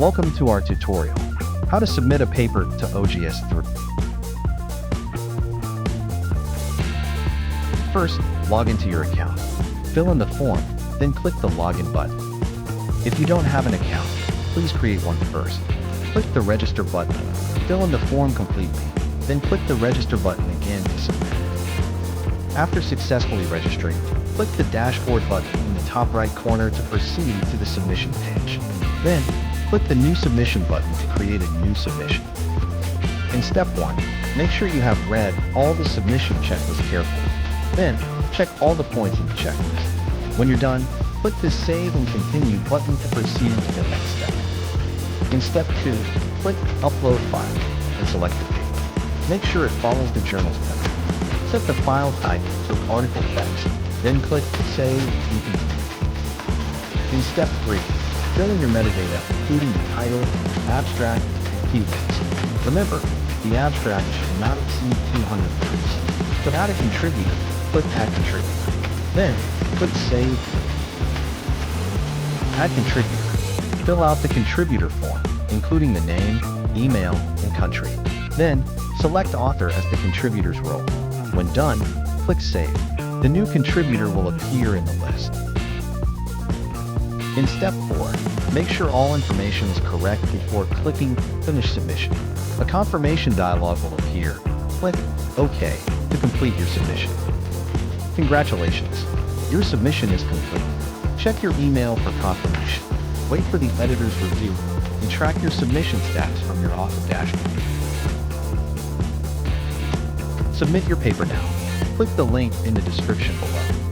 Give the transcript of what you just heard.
Welcome to our tutorial, how to submit a paper to OJS3. First, log into your account. Fill in the form, then click the Login button. If you don't have an account, please create one first. Click the Register button. Fill in the form completely, then click the Register button again to submit. After successfully registering, click the Dashboard button in the top right corner to proceed to the submission page. Then, click the New Submission button to create a new submission. In step 1, make sure you have read all the submission checklist carefully. Then, check all the points in the checklist. When you're done, click the Save and Continue button to proceed to the next step. In step 2, click Upload File and select the paper. Make sure it follows the journal's template. Set the file type to article text, then click Save and Continue. In step 3, fill in your metadata, including the title, abstract, and keywords. Remember, the abstract should not exceed 200 words. To add a contributor, click Add Contributor. Then, click Save. Add Contributor. Fill out the contributor form, including the name, email, and country. Then, select Author as the contributor's role. When done, click Save. The new contributor will appear in the list. In step 4, make sure all information is correct before clicking Finish Submission. A confirmation dialog will appear. Click OK to complete your submission. Congratulations! Your submission is complete. Check your email for confirmation. Wait for the editor's review and track your submission status from your author dashboard. Submit your paper now. Click the link in the description below.